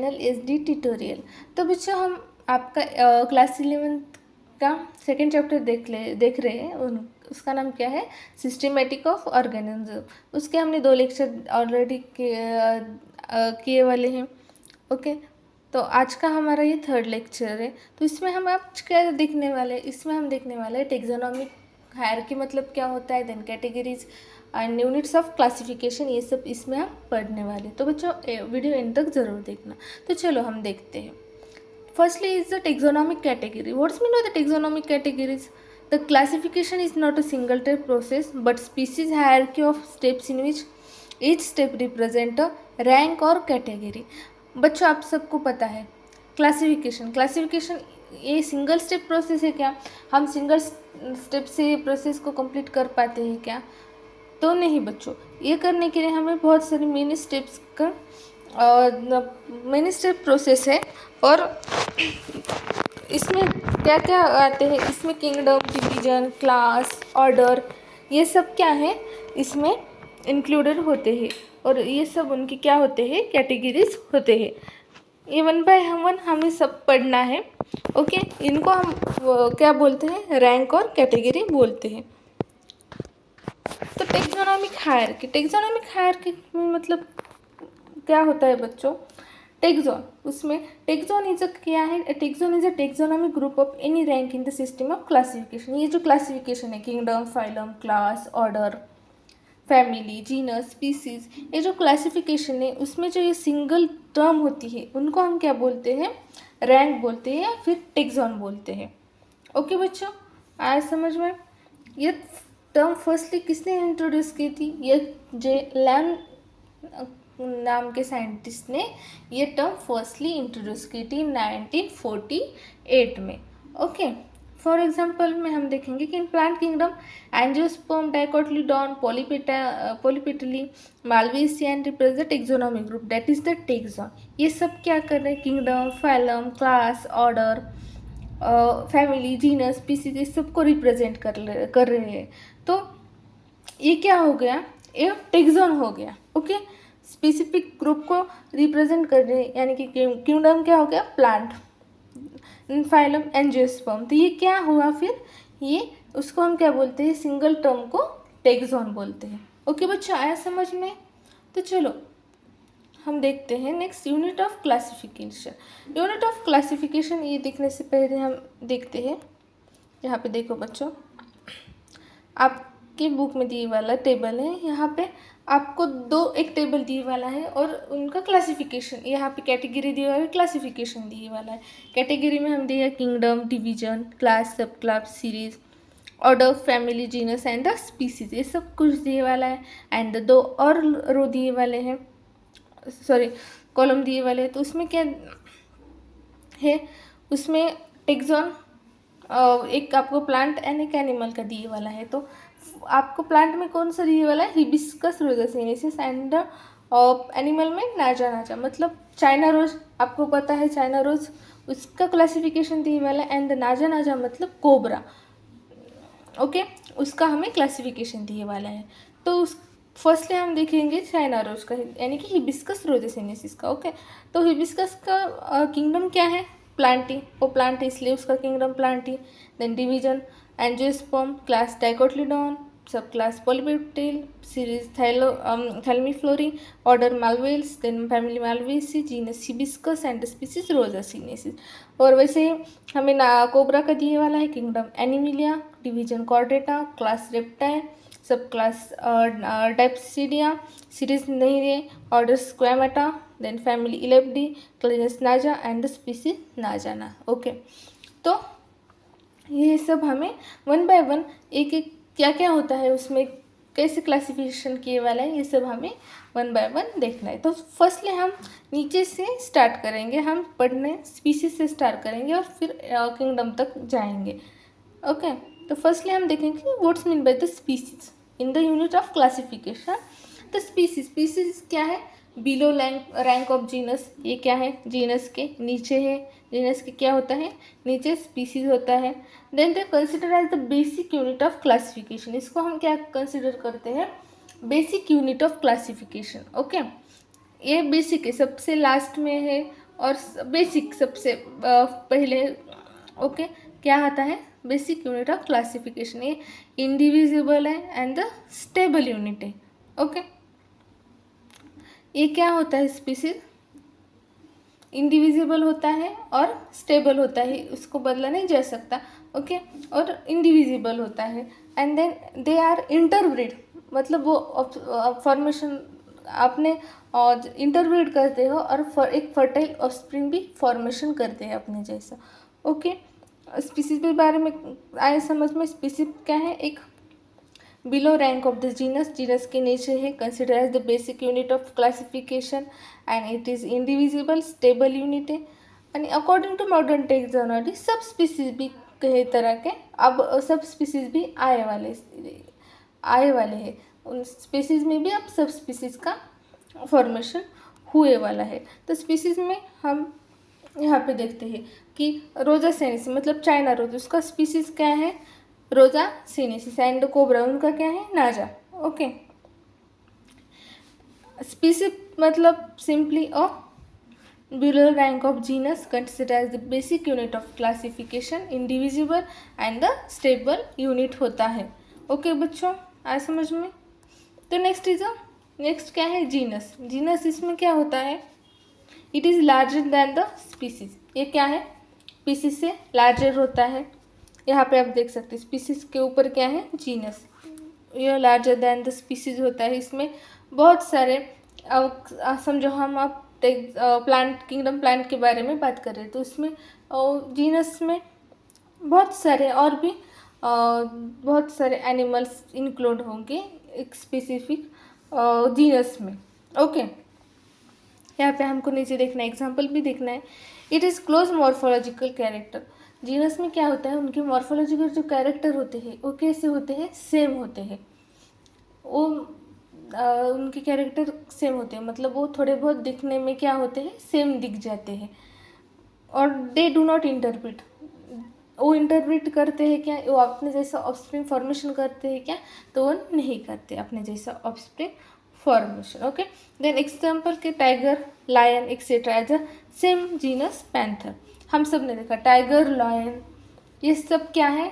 Channel SD tutorial. तो बच्चों हम आपका क्लास 11th का सेकेंड चैप्टर देख रहे हैं। उसका नाम क्या है? Systematic of organism. उसके हमने 2 लेक्चर ऑलरेडी किए वाले हैं। ओके, तो आज का हमारा ये 3rd लेक्चर है। तो इसमें हम आज क्या देखने वाले हैं? इसमें हम देखने वाले हैं टेक्सोनोमिक हायरार्की मतलब क्या होता है, then categories and units of classification, ये सब इसमें हम पढ़ने वाले। तो बच्चों वीडियो एंड तक ज़रूर देखना। तो चलो हम देखते हैं। Firstly is the taxonomic category. What's mean by the taxonomic categories? The classification is not a single step process but species hierarchy of steps in which each step represent a rank or category. बच्चों आप सबको पता है classification ये single step process है क्या? हम single step से प्रोसेस को कंप्लीट कर पाते हैं क्या? तो नहीं बच्चों, ये करने के लिए हमें बहुत सारी मेनी स्टेप्स का मेनी स्टेप प्रोसेस है। और इसमें क्या क्या आते हैं? इसमें किंगडम, डिवीजन, क्लास, ऑर्डर, ये सब क्या है इसमें इंक्लूडेड होते हैं। और ये सब उनके क्या होते हैं? कैटेगरीज होते हैं। ये 1 by 1 हमें सब पढ़ना है। ओके, इनको हम क्या बोलते हैं? रैंक और कैटेगरी बोलते हैं। तो टेक्सोनोमिक हायरार्की में मतलब क्या होता है बच्चों? टेक्सोन इज क्या है? Taxon is a taxonomic group of any rank in the system of classification. ये जो क्लासिफिकेशन है, kingdom, phylum, class, order, family, genus, species, ये जो क्लासिफिकेशन है उसमें जो ये सिंगल टर्म होती है उनको हम क्या बोलते हैं? रैंक बोलते हैं या फिर टेक्सोन बोलते हैं। ओके बच्चों, आया समझ में? ये टर्म फर्स्टली किसने इंट्रोड्यूस की थी? ये जे लैम नाम के साइंटिस्ट ने ये टर्म फर्स्टली इंट्रोड्यूस की थी 1948 में। ओके, फॉर एग्जांपल में हम देखेंगे कि in plant kingdom angiosperm, dicotyledon, polypetalae, malvaceae represent taxonomic group, that is the taxon. ये सब क्या कर रहे हैं? Kingdom, phylum, class, order, family, genus, species, इस सबको रिप्रेजेंट कर रहे हैं। तो ये क्या हो गया? ये टेक्सोन हो गया। ओके, स्पेसिफिक ग्रुप को रिप्रेजेंट कर रहे हैं, यानी कि किंगडम क्या हो गया? Plant, phylum angiosperm. तो ये क्या हुआ फिर? ये उसको हम क्या बोलते हैं? सिंगल टर्म को टेक्सोन बोलते हैं। ओके बच्चों, आया समझ में? तो चलो हम देखते हैं next unit of classification. Unit of classification ये देखने से पहले हम देखते हैं, यहाँ पे देखो बच्चों, आपकी बुक में दिए वाला टेबल है। यहाँ पे आपको एक टेबल दिए वाला है और उनका क्लासिफिकेशन, यहाँ पे कैटेगरी दिए वाला है, क्लासिफिकेशन दिए वाला है। कैटेगरी में हम दिए किंगडम, डिवीजन, क्लास, सब class, series, order, family, genus and the species, ये सब कुछ दिए वाला है। एंड 2 और रो दिए वाले हैं, सॉरी कॉलम दिए वाले हैं। तो उसमें क्या है? उसमें टेक्सोन एक आपको प्लांट एंड एक एनिमल का दिए वाला है। तो आपको प्लांट में कौन सा दिए वाला है? हिबिस्कस रोजेसिनेसिस एंड एनिमल में नाजा मतलब चाइना रोज, आपको पता है चाइना रोज, उसका क्लासिफिकेशन दिए वाला है। एंड नाजा मतलब कोबरा। ओके, उसका हमें क्लासिफिकेशन दिए वाला है। तो उस फर्स्टली हम देखेंगे चाइना रोज का, यानी कि हिबिस्कस रोजेसिनेसिस का। ओके, तो हिबिस्कस का किंगडम क्या है? प्लांटी, वो प्लांट है इसलिए उसका kingdom plantae. Then division angiosperm, class dicotyledon, sub class polypetalae, series thalamiflorae, order malvales, then family malvaceae, genus hibiscus and species rosa sinensis. और वैसे हमें कोबरा का दिए वाला है kingdom animalia, division chordata, class reptile, sub class diapsida, series नहीं है, order squamata, then family elapidae, class naja and species naja naja. Okay, तो ये सब हमें 1 by 1 एक एक क्या क्या होता है उसमें, कैसे क्लासिफिकेशन किए वाला है, ये सब हमें 1 by 1 देखना है। तो फर्स्टली हम नीचे से स्टार्ट करेंगे, हम पढ़ने स्पीसीज से स्टार्ट करेंगे और फिर किंगडम तक जाएंगे। ओके, तो फर्स्टली हम देखेंगे what's mean by the species in the unit of classification. The species क्या है? बिलो रैंक ऑफ जीनस, ये क्या है? जीनस के नीचे है। जीनस के क्या होता है? नीचे स्पीसीज होता है। Then they consider as the basic unit of classification, इसको हम क्या कंसिडर करते हैं? Basic unit of classification. Okay, ये बेसिक है, सबसे लास्ट में है और बेसिक सबसे पहले ओके क्या आता है, बेसिक यूनिट ऑफ क्लासिफिकेशन। ये इंडिविजिबल है एंड द स्टेबल यूनिट है। ओके ये क्या होता है, स्पीसीज इंडिविजिबल होता है और स्टेबल होता है, उसको बदला नहीं जा सकता। ओके और इंडिविजिबल होता है and then they are interbreed, मतलब वो फॉर्मेशन आपने और इंटरब्रीड करते हो और एक फर्टाइल ऑफस्प्रिंग भी फॉर्मेशन करते हैं अपने जैसा। ओके स्पीसीज के बारे में आए समझ में। स्पीसीज क्या है, एक below rank of the genus, genus के नेचर है, consider as the basic unit of classification and it is indivisible stable unit है। And according to modern taxonomy sub species भी कई तरह के, अब सब स्पीसीज भी आए वाले हैं, उन स्पीसीज में भी अब सब स्पीसीज का फॉर्मेशन हुए वाला है। तो स्पीसीज में हम यहाँ पे देखते हैं कि रोजा सेनेसी मतलब चाइना रोज, उसका स्पीसीज क्या है, रोजा सीनेसिस एंड कोबरा उनका क्या है, नाजा। ओके स्पीसीज मतलब simply a below rank of genus consider as the basic unit of classification, indivisible and the stable unit होता है। ओके बच्चों आए समझ में। तो नेक्स्ट क्या है, जीनस। जीनस इसमें क्या होता है, it is larger than the species. ये क्या है, स्पीसीज से लार्जर होता है। यहाँ पे आप देख सकते हैं स्पीसीज के ऊपर क्या है, जीनस, ये लार्जर दैन द स्पीसीज होता है। इसमें बहुत सारे समझो हम आप प्लांट किंगडम प्लांट के बारे में बात कर रहे हैं, तो उसमें जीनस में बहुत सारे और भी बहुत सारे एनिमल्स इंक्लूड होंगे एक स्पेसिफिक जीनस में। ओके यहाँ पे हमको नीचे देखना है, एग्जाम्पल भी देखना है। It is close morphological character. Genus में क्या होता है, उनके मॉर्फोलॉजिकल जो कैरेक्टर होते हैं वो कैसे होते हैं, सेम होते हैं। वो उनके कैरेक्टर सेम होते हैं, मतलब वो थोड़े बहुत दिखने में क्या होते हैं, सेम दिख जाते हैं। और दे डू नॉट इंटरप्रिट, वो इंटरप्रिट करते हैं क्या, वो अपने जैसा ऑफस्प्रिंग फॉर्मेशन करते हैं क्या, तो वो नहीं करते अपने जैसा offspring formation. Okay then example के tiger, lion etcetera as a same genus panther. हम सब ने देखा टाइगर, लायन ये सब क्या है,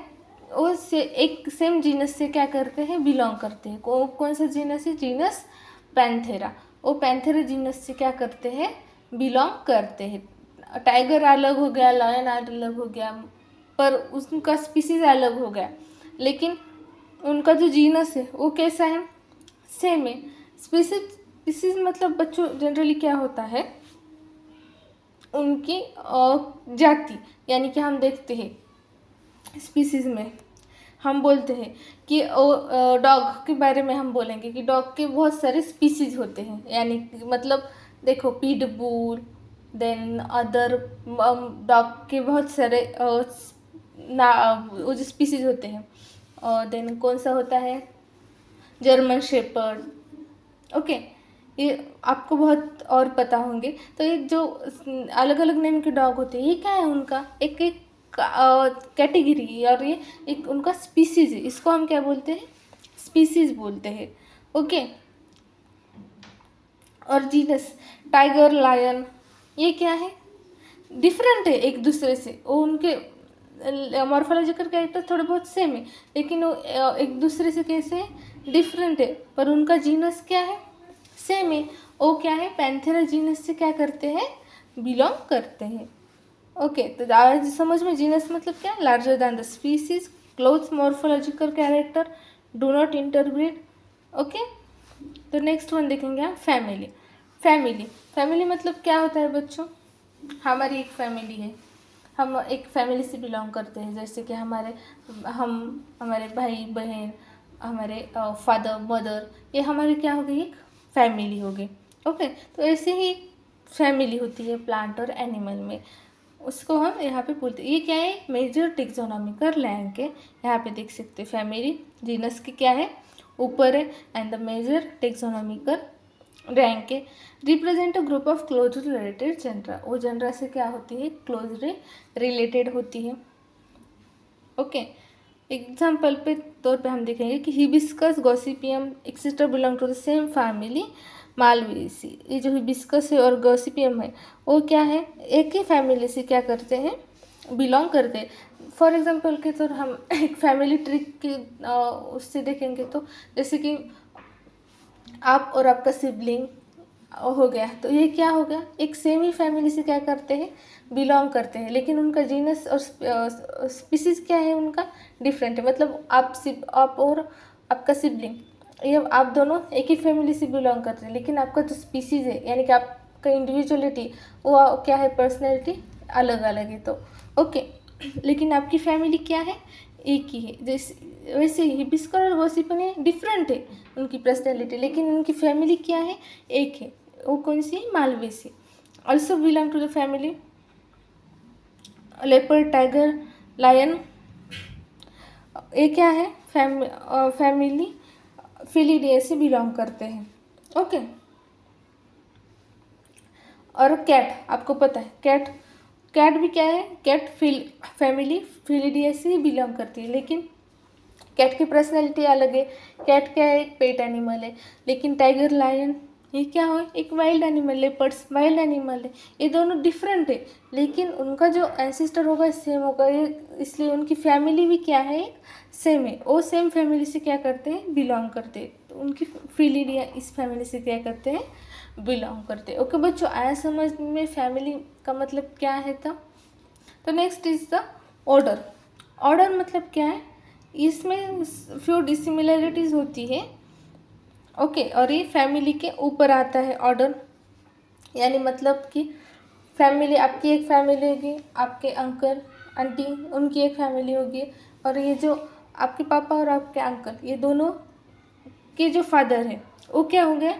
वो से एक सेम जीनस से क्या करते हैं, बिलोंग करते हैं। कौन सा जीनस है, जीनस पैंथेरा। वो पैंथेरा जीनस से क्या करते हैं, बिलोंग करते हैं। टाइगर अलग हो गया, लायन अलग हो गया, पर उनका स्पीसीज अलग हो गया, लेकिन उनका जो जीनस है वो कैसा है, सेम है। स्पीसीज मतलब बच्चों जनरली क्या होता है, उनकी जाति, यानी कि हम देखते हैं स्पीसीज में हम बोलते हैं कि डॉग के बारे में हम बोलेंगे कि डॉग के बहुत सारे स्पीसीज होते हैं, यानी मतलब देखो पिटबुल, देन अदर डॉग के बहुत सारे वो जो स्पीसीज होते हैं। और देन कौन सा होता है, जर्मन शेपर्ड। ओके ये आपको बहुत और पता होंगे। तो ये जो अलग अलग नेम के डॉग होते हैं ये क्या है, उनका एक एक कैटेगरी, और ये एक उनका स्पीसीज है, इसको हम क्या बोलते हैं, स्पीसीज बोलते हैं। ओके और जीनस टाइगर, लायन ये क्या है, डिफरेंट है एक दूसरे से। वो उनके मॉर्फोलॉजिकल कैरेक्टर थोड़े बहुत सेम है, लेकिन वो एक दूसरे से कैसे डिफरेंट है, पर उनका जीनस क्या है, सेम है। वो क्या है, पैंथेरा जीनस से क्या करते हैं, बिलोंग करते हैं। ओके तो आज समझ में, जीनस मतलब क्या, larger than the species, close morphological character, do not interbreed. Okay तो नेक्स्ट वन देखेंगे हम, फैमिली। फैमिली मतलब क्या होता है बच्चों, हमारी एक फैमिली है, हम एक फैमिली से बिलोंग करते हैं, जैसे कि हमारे भाई बहन, हमारे फादर मदर, ये हमारी क्या हो गई, एक फैमिली हो गई। ओके तो ऐसे ही फैमिली होती है प्लांट और एनिमल में, उसको हम यहाँ पे बोलते हैं। ये क्या है, मेजर टेक्सोनॉमिकल रैंक है, यहाँ पे देख सकते हैं फैमिली जीनस की क्या है, ऊपर है, and the major taxonomical rank है। Represent a group of closely related genera, वो जनरा से क्या होती है, क्लोजली रिलेटेड होती है। ओके एग्जाम्पल पे तौर पे हम देखेंगे कि hibiscus, gossypium etcetera belong to the same family, Malvaceae. ये जो हिबिस्कस है और गॉसिपियम है वो क्या है, एक ही फैमिली से क्या करते हैं, बिलोंग करते हैं। फॉर एग्जांपल के तो हम एक फैमिली ट्री की उससे देखेंगे तो जैसे कि आप और आपका सिबलिंग हो गया, तो ये क्या हो गया, एक सेम ही फैमिली से क्या करते हैं, बिलोंग करते हैं, लेकिन उनका जीनस और स्पीसीज क्या है उनका डिफरेंट है। मतलब आप और आपका सिबलिंग, ये आप दोनों एक ही फैमिली से बिलोंग करते हैं, लेकिन आपका जो स्पीसीज है यानी कि आपका इंडिविजुअलिटी वो क्या है, पर्सनैलिटी अलग अलग है। तो ओके, लेकिन आपकी फैमिली क्या है, एक ही है। जैसे वैसे ही हिबिस्कस और गॉसिपियम डिफरेंट है उनकी पर्सनैलिटी, लेकिन उनकी फैमिली क्या है, एक है। वो कौन सी है, Malvaceae. Also belong to the family leopard, tiger, lion. ये क्या है, फैमिली फिलिडे से बिलोंग करते हैं। ओके, और कैट, आपको पता है कैट, कैट भी क्या है, कैट फैमिली फिलिडे से ही बिलोंग करती है, लेकिन कैट की पर्सनैलिटी अलग है। कैट क्या है, एक पेट एनिमल है, लेकिन टाइगर, लायन ये क्या हो, एक wild animal, leopards wild animal है। ये दोनों डिफरेंट है, लेकिन उनका जो एंसेस्टर होगा सेम होगा, ये इसलिए उनकी फैमिली भी क्या है, सेम है। वो सेम फैमिली से क्या करते हैं, बिलोंग करते हैं, तो उनकी फिलिडिया इस फैमिली से क्या करते हैं, बिलोंग करते हैं। ओके बच्चों, आया समझ में फैमिली का मतलब क्या है था। तो next is the order. Order मतलब क्या है, इसमें फ्यू डिसिमिलरिटीज होती है। ओके, और ये फैमिली के ऊपर आता है ऑर्डर, यानी मतलब कि फैमिली, आपकी एक फैमिली होगी, आपके अंकल आंटी उनकी एक फैमिली होगी, और ये जो आपके पापा और आपके अंकल ये दोनों के जो फादर है वो क्या हो गए,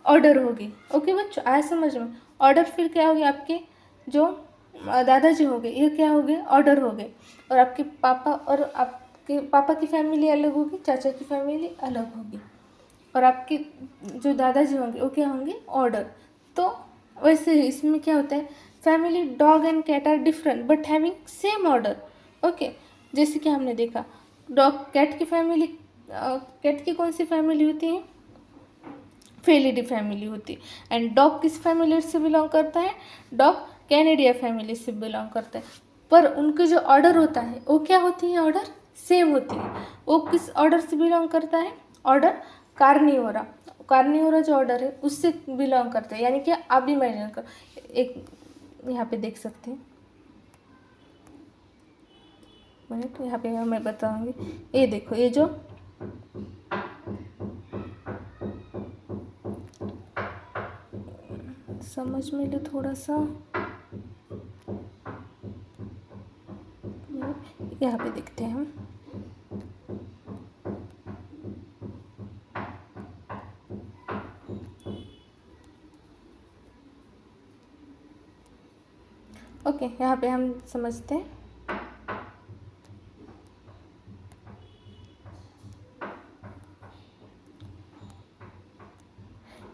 ऑर्डर हो गई। ओके बच्चों, आया समझ में। ऑर्डर फिर क्या हो गया, आपके जो दादाजी हो गए ये क्या हो गए, ऑर्डर हो गए, और आपके पापा और आपके पापा की फैमिली अलग होगी, चाचा की फैमिली अलग होगी, और आपके जो दादाजी होंगे वो क्या होंगे, ऑर्डर। तो वैसे ही इसमें क्या होता है, family dog and cat are different but having same order. Okay, जैसे कि हमने देखा डॉग, कैट की फैमिली, कैट की कौन सी फैमिली होती है, फेलिडी फैमिली होती है। एंड डॉग किस फैमिली से बिलोंग करता है, डॉग कैनेडिया फैमिली से बिलोंग करता है, पर उनके जो ऑर्डर होता है वो क्या होती है, ऑर्डर सेम होती है। वो किस ऑर्डर से बिलोंग करता है, ऑर्डर कार्निवोरा। कार्निवोरा जो ऑर्डर है उससे बिलोंग करता है, यानी कि आप भी इमेजिन कर, एक यहाँ पे देख सकते हैं, मिनट यहाँ पे मैं बताऊंगी। ये देखो, ये जो समझ में लो थोड़ा सा, यहाँ पे देखते हैं हम। ओके, यहाँ पे हम समझते हैं।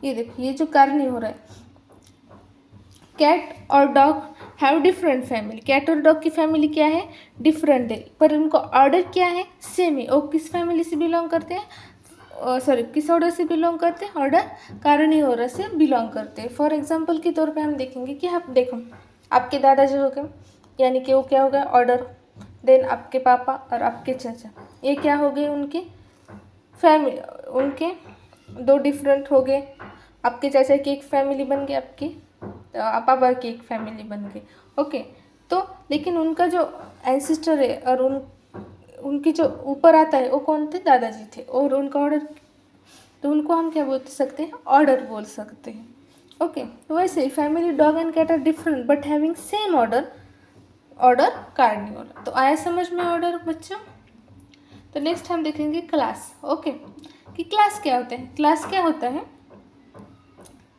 ये देखो, ये जो कार्नी हो रहा है, कैट और dog have different family. Cat और डॉग की फैमिली क्या है, डिफरेंट है, पर उनको ऑर्डर क्या है, सेम है। वो किस फैमिली से बिलोंग करते हैं, सॉरी किस ऑर्डर से बिलोंग करते हैं, ऑर्डर कार्निवोरा से बिलोंग करते हैं। फॉर एग्जांपल के तौर पे हम देखेंगे कि आप देखो, आपके दादाजी हो गए, यानी कि वो क्या हो गया, ऑर्डर। देन आपके पापा और आपके चाचा, ये क्या हो गए, उनके फैमिली, उनके दो डिफरेंट हो गए। आपके चाचा की एक फैमिली बन गई, आपकी पापा की एक फैमिली बन गई। ओके, तो लेकिन उनका जो एंसेस्टर है और उनकी जो ऊपर आता है वो कौन थे, दादाजी थे, और उनका ऑर्डर, तो उनको हम क्या बोल सकते हैं, ऑर्डर बोल सकते हैं। ओके, तो वैसे ही family dog and cat are different but having same order, order carnivora. तो आया समझ में ऑर्डर बच्चों। तो नेक्स्ट हम देखेंगे क्लास। ओके, कि क्लास क्या होते हैं, क्लास क्या होता है,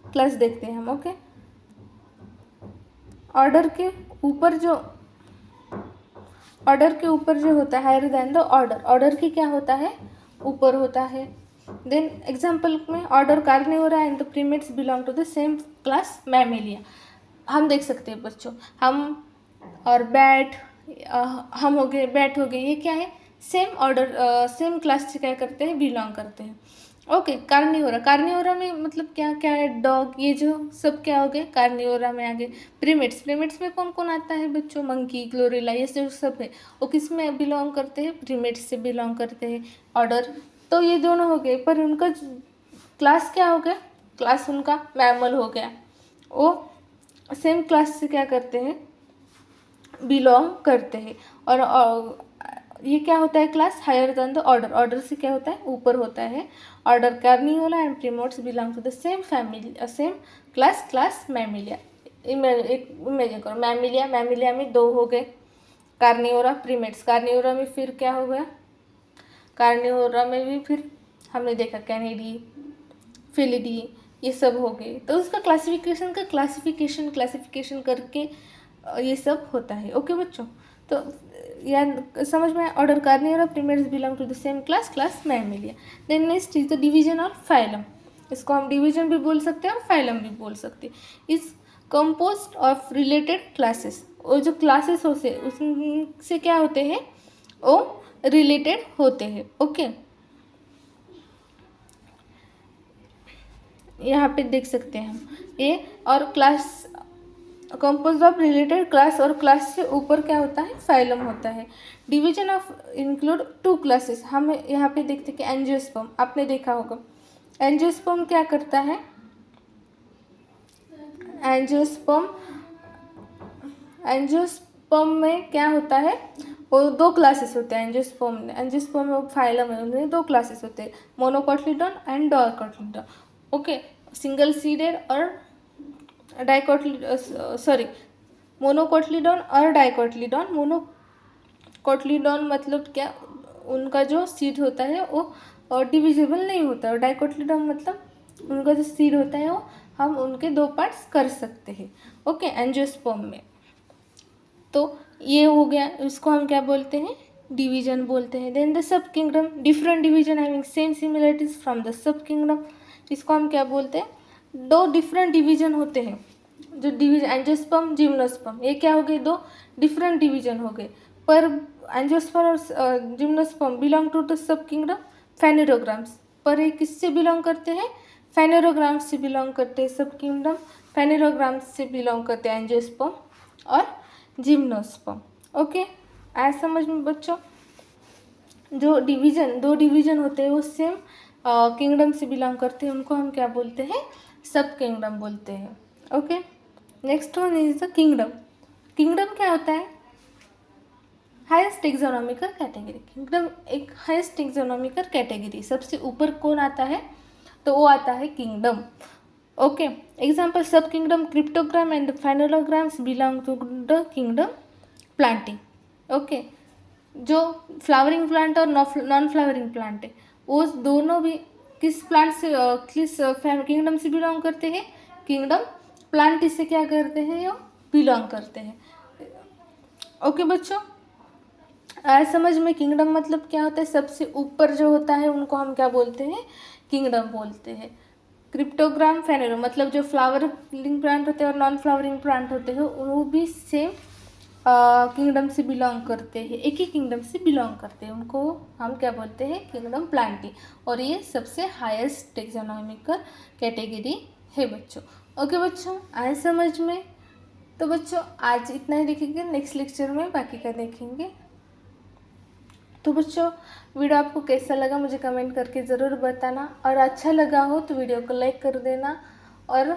क्लास देखते हैं हम। ओके, ऑर्डर के ऊपर जो, ऑर्डर के ऊपर जो होता है, higher than the order, order की क्या होता है, ऊपर होता है। देन एग्जाम्पल में order carnivora and the primates belong to the same class mammalia. हम देख सकते हैं बच्चों, हम और बैट, हम हो गए, बैट हो गए, ये क्या है, सेम ऑर्डर, सेम क्लास से क्या करते हैं, बिलोंग करते हैं। ओके। कार्निवोरा, कार्निवोरा में मतलब क्या क्या है, डॉग, ये जो सब क्या हो गए कार्निवोरा में आ गए। प्रीमेट्स, प्रीमेट्स में कौन कौन आता है बच्चों, मंकी, ग्लोरेला, ये जो सब है वो किस में बिलोंग करते हैं, प्रीमेट्स से बिलोंग करते हैं ऑर्डर। तो ये दोनों हो गए, पर उनका क्लास क्या हो गया, क्लास उनका मैमल हो गया। वो सेम क्लास से क्या करते हैं, बिलोंग करते हैं। और ये क्या होता है, class higher than the order, order से क्या होता है, ऊपर होता है। Order carnivora and primates belong to the same family, same class, class mammalia. Imagine करो, मैमिलिया, मैमिलिया में दो हो गए, कार्निवोरा, प्रीमेट्स। कार्निवोरा में फिर क्या हो गया, कार्निवोरा में भी फिर हमने देखा कैनिडी, फिलिडी, ये सब हो गए। तो उसका क्लासिफिकेशन का क्लासिफिकेशन करके ये सब होता है। ओके बच्चों, तो यार समझ में order carnivora, primates belong to the same class, class mammalia. Then next is the division और फाइलम। इसको हम डिवीजन भी बोल सकते हैं और फाइलम भी बोल सकते हैं। Is composed of related classes, वो जो क्लासेस होते हैं उससे क्या होते हैं, वो रिलेटेड होते हैं। ओके, यहाँ पे देख सकते हैं हम ये, और class compose of related class, और क्लास से ऊपर क्या होता है, फाइलम होता है। Division of include two classes. हम यहाँ पे देखते हैं कि एंजियोस्पर्म, आपने देखा होगा एंजियोस्पर्म क्या करता है, एंजियोस्पर्म, एंजियोस्पर्म में क्या होता है, वो दो क्लासेस होते हैं एंजियोस्पर्म में। एंजियोस्पर्म में फाइलम है, उनमें दो क्लासेस होते हैं, मोनोकोटलीडॉन एंड डाइकोटलीडॉन। ओके, सिंगल सीडेड और मोनोकोटलीडॉन और डाइकोटलीडॉन। मोनोकोटलीडॉन मतलब क्या, उनका जो सीड होता है वो डिविजिबल नहीं होता, और डाइकोटलीडॉन मतलब उनका जो सीड होता है वो हम उनके दो पार्ट्स कर सकते हैं। ओके, एंजियोस्पर्म में। तो ये हो गया, इसको हम क्या बोलते हैं, डिवीजन बोलते हैं। Then the sub kingdom, different division having same similarities from the sub kingdom, इसको हम क्या बोलते हैं, दो डिफरेंट डिवीजन होते हैं जो डिवीजन, एंजियोस्पर्म, जिम्नोस्पर्म, ये क्या हो गए, दो डिफरेंट डिवीजन हो गए। पर एंजियोस्पर्म और gymnosperm belong to the sub kingdom phanerogams, पर ये किससे बिलोंग करते हैं, फेनेरोग्राम्स से बिलोंग करते हैं सब किंगडम, फेनेरोग्राम्स से बिलोंग करते हैं एंजियोस्पर्म और जिम्नोस्पर्म। ओके, आया समझ में बच्चों, जो डिवीजन, दो डिवीजन होते हैं वो सेम किंगडम से बिलोंग करते हैं, उनको हम क्या बोलते हैं, सब किंगडम बोलते हैं। Okay, next one is the kingdom. Kingdom क्या होता है, हाईएस्ट टेक्सोनॉमिकल कैटेगरी। किंगडम एक हाईएस्ट टेक्सोनॉमिकल कैटेगरी, सबसे ऊपर कौन आता है, तो वो आता है kingdom. Okay, example sub kingdom cryptogams and phanerogams belong to the kingdom plantae. ओके, जो फ्लावरिंग प्लांट और नॉन फ्लावरिंग प्लांट है वो दोनों भी किस प्लांट से, किस किंगडम से बिलोंग करते हैं, किंगडम प्लांट से क्या करते हैं, वो बिलोंग करते हैं। ओके बच्चों, आज समझ में किंगडम मतलब क्या होता है, सबसे ऊपर जो होता है उनको हम क्या बोलते हैं, किंगडम बोलते हैं। क्रिप्टोग्राम, फेनेरो मतलब जो फ्लावरिंग प्लांट होते हैं और नॉन फ्लावरिंग प्लांट होते हैं वो भी सेम किंगडम से बिलोंग करते हैं, एक ही किंगडम से बिलोंग करते हैं, उनको हम क्या बोलते हैं, किंगडम प्लांटी, और ये सबसे हाईएस्ट टेक्सोनॉमिकल कैटेगरी है बच्चों। ओके बच्चों, आए समझ में। तो बच्चों आज इतना ही देखेंगे, नेक्स्ट लेक्चर में बाकी का देखेंगे। तो बच्चों वीडियो आपको कैसा लगा मुझे कमेंट करके ज़रूर बताना, और अच्छा लगा हो तो वीडियो को लाइक कर देना, और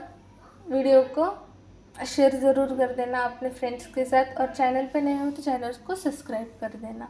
वीडियो को शेयर ज़रूर कर देना अपने फ्रेंड्स के साथ, और चैनल पे नए हो तो चैनल को सब्सक्राइब कर देना।